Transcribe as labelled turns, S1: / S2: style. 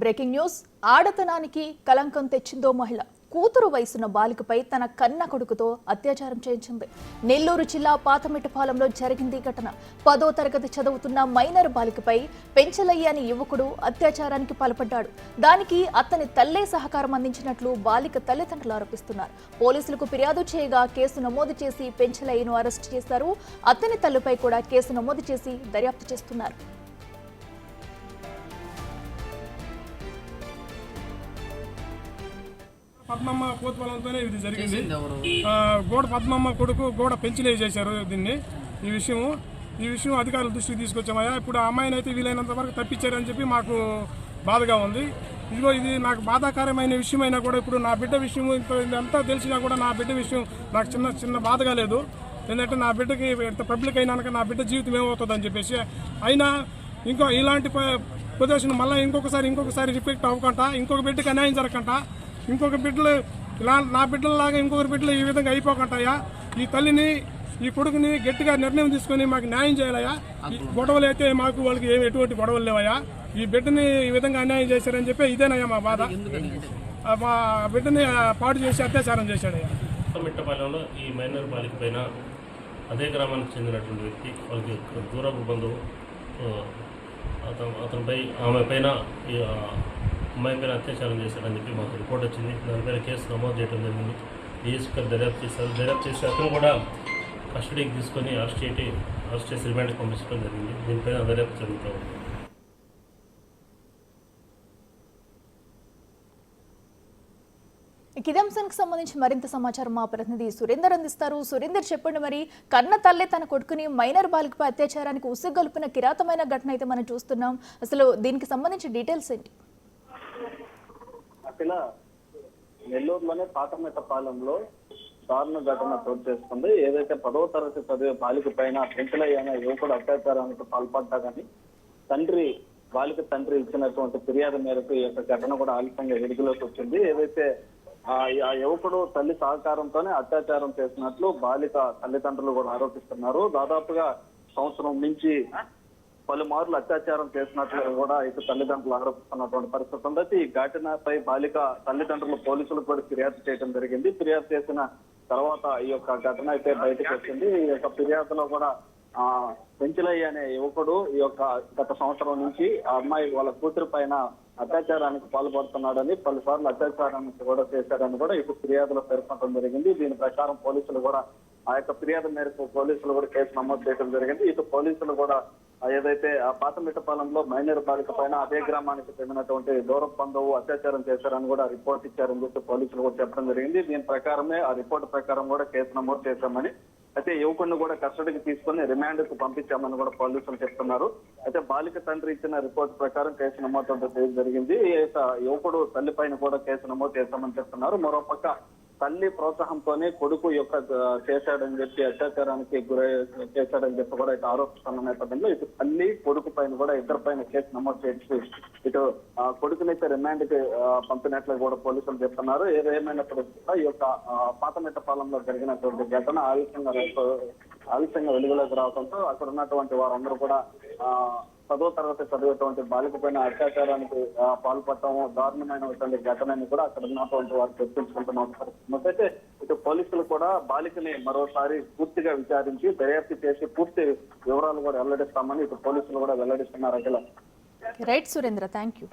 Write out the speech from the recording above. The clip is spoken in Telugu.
S1: బ్రేకింగ్ న్యూస్ ఆడతనానికి కలంకం తెచ్చిందో మహిళ కూతురు వయసున్న బాలికపై తన కన్న కొడుకుతో అత్యాచారం చేయించింది. నెల్లూరు జిల్లా పాతమిట్టపాలెంలో జరిగింది ఘటన. 10వ తరగతి చదువుతున్న మైనర్ బాలికపై పెంచలయ్య అనే యువకుడు అత్యాచారానికి పాల్పడ్డాడు. దానికి అతని తల్లే సహకారం అందించినట్లు బాలిక తల్లిదండ్రులు ఆరోపిస్తున్నారు. పోలీసులకు ఫిర్యాదు చేయగా కేసు నమోదు చేసి పెంచలయ్యను అరెస్టు చేశారు. అతని తల్లిపై కూడా కేసు నమోదు చేసి దర్యాప్తు చేస్తున్నారు.
S2: పద్మమ్మ కోతపాలంతోనే ఇది జరిగింది. గోడ పద్మమ్మ కొడుకు గోడ పెంచిలే చేశారు దీన్ని. ఈ విషయం అధికారుల దృష్టికి తీసుకొచ్చామయ్యా. ఇప్పుడు ఆ అమ్మాయిని అయితే వీలైనంత వరకు తప్పించారని చెప్పి మాకు బాధగా ఉంది. ఇది నాకు బాధాకరమైన విషయమైనా కూడా ఇప్పుడు నా బిడ్డ విషయం ఇదంతా తెలిసినా కూడా నా బిడ్డ విషయం నాకు చిన్న బాధగా లేదు. ఎందుకంటే నా బిడ్డకి ఎంత పబ్లిక్ అయినాక నా బిడ్డ జీవితం ఏమవుతుందని చెప్పేసి. అయినా ఇంకో ఇలాంటి ప్రదర్శన మళ్ళీ ఇంకొకసారి రిఫ్లెక్ట్ అవ్వకుండా ఇంకొక బిడ్డకి అన్యాయం జరగకుండా ఇంకొక బిడ్డలు ఇలా నా బిడ్డలలాగా ఇంకొకరి బిడ్డలు ఈ విధంగా అయిపోకంటాయా. ఈ తల్లిని ఈ కొడుకుని గట్టిగా నిర్ణయం తీసుకొని మాకు న్యాయం చేయాలయ్యా. గొడవలు అయితే మాకు వాళ్ళకి ఎటువంటి గొడవలు లేవయ్యా. ఈ బిడ్డని ఈ విధంగా అన్యాయం చేశారని చెప్పి ఇదేనయ్యా మా బాధ. మా బిడ్డని పాడు చేసి అత్యాచారం చేశాడయ్యా.
S3: మిట్టపాలెంలో ఈ మైనర్ బాలిక పైన అదే గ్రామానికి చెందినటువంటి వ్యక్తి వాళ్ళకి దూరపు బంధువు అతనిపై ఆమె పైన అమ్మాయి పైన అత్యాచారం చేశారని చెప్పి మాకు రిపోర్ట్ వచ్చింది. దానిపైన కేసు నమోదు చేయడం జరిగింది. డిఎస్పీ గారు దర్యాప్తు చేశారు. దర్యాప్తు చేసి అతను కూడా కస్టడీకి తీసుకొని అరెస్ట్ చేసి రిమాండ్కి పంపించడం జరిగింది. దీనిపైన దర్యాప్తు జరుగుతూ ఉంది.
S1: ఇదే అంశానికి సంబంధించి మరింత సమాచారం మా ప్రతినిధి సురేందర్ అందిస్తారు. సురేందర్, చెప్పండి, మరి కన్న తల్లే తన కొడుకుని మైనర్ బాలికపై అత్యాచారానికి ఉసుగొల్పిన కిరాతమైన ఘటన అయితే మనం చూస్తున్నాం. అసలు దీనికి సంబంధించి డీటెయిల్స్ ఏంటి?
S4: నెల్లూరులోనే పాతమిట్టపాలెంలో దారుణ ఘటన చోటు చేసుకుంది. ఏదైతే 10వ తరగతి చదివే బాలిక పైన పెంచలయ్య అనే యువకుడు అత్యాచారానికి పాల్పడ్డాగని బాలిక తండ్రి ఇచ్చినటువంటి ఫిర్యాదు మేరకు ఈ యొక్క ఘటన కూడా ఆలస్యంగా వెలుగులోకి వచ్చింది. ఏదైతే ఆ యువకుడు తల్లి సహకారంతోనే అత్యాచారం చేసినట్లు బాలిక తల్లిదండ్రులు కూడా ఆరోపిస్తున్నారు. దాదాపుగా సంవత్సరం నుంచి పలుమార్లు అత్యాచారం చేసినట్లు కూడా ఇటు తల్లిదండ్రులు ఆరోపిస్తున్నటువంటి పరిస్థితి ఉంది. ఈ ఘటనపై బాలిక తల్లిదండ్రులు పోలీసులకు కూడా ఫిర్యాదు చేయడం జరిగింది. ఫిర్యాదు చేసిన తర్వాత ఈ యొక్క ఘటన అయితే బయటకు వచ్చింది. ఈ యొక్క ఫిర్యాదులో కూడా పెంచలయ్య అనే యువకుడు ఈ యొక్క గత సంవత్సరం నుంచి ఆ అమ్మాయి వాళ్ళ కూతురు పైన అత్యాచారానికి పాల్పడుతున్నాడని, పలుసార్లు అత్యాచారానికి కూడా చేశాడని కూడా ఇప్పుడు ఫిర్యాదులో పేర్కొనడం జరిగింది. దీని ప్రకారం పోలీసులు కూడా ఆ యొక్క ఫిర్యాదు మేరకు పోలీసులు కూడా కేసు నమోదు చేయడం జరిగింది. ఇటు పోలీసులు కూడా ఏదైతే ఆ పాతమిట్టపాలెంలో మైనర్ బాలిక పైన అదే గ్రామానికి చెందినటువంటి దూరపు బంధువు అత్యాచారం చేశారని కూడా రిపోర్ట్ ఇచ్చారని చెప్పి పోలీసులు కూడా చెప్పడం జరిగింది. దీని ప్రకారమే ఆ రిపోర్ట్ ప్రకారం కూడా కేసు నమోదు చేశామని, అయితే యువకుడిని కూడా కస్టడీకి తీసుకుని రిమాండ్ కు పంపించామని కూడా పోలీసులు చెప్తున్నారు. అయితే బాలిక తండ్రి ఇచ్చిన రిపోర్ట్ ప్రకారం కేసు నమోదు జరిగింది. యువకుడు తల్లి పైన కూడా కేసు నమోదు చేశామని చెప్తున్నారు. మరోపక్క తల్లి ప్రోత్సాహంతోనే కొడుకు యొక్క చేశాడని చెప్పి అత్యాచారానికి చేశాడని చెప్పి కూడా ఇటు ఆరోపిస్తున్న నేపథ్యంలో ఇటు తల్లి కొడుకు పైన కూడా ఇద్దరు పైన కేసు నమోదు చేసి ఇటు కొడుకునైతే రిమాండ్ కి పంపినట్లు కూడా పోలీసులు చెప్తున్నారు. ఏదేమైనప్పుడు కూడా ఈ యొక్క పాతమిట్టపాలెంలో జరిగినటువంటి ఘటన ఆలస్యంగా వెలుగులోకి రావడంతో అక్కడ ఉన్నటువంటి వారందరూ కూడా 10వ తరగతి చదివేటువంటి బాలిక పైన అత్యాచారానికి పాల్పడటం దారుణమైనటువంటి ఘటనని కూడా అక్కడ ఉన్నటువంటి వారు చర్చించుకుంటున్న అయితే ఇటు పోలీసులు కూడా బాలికని మరోసారి పూర్తిగా విచారించి దర్యాప్తు చేసి పూర్తి వివరాలు కూడా వెల్లడిస్తామని ఇటు పోలీసులు కూడా వెల్లడిస్తున్నారు.
S1: Right Surendra, thank you.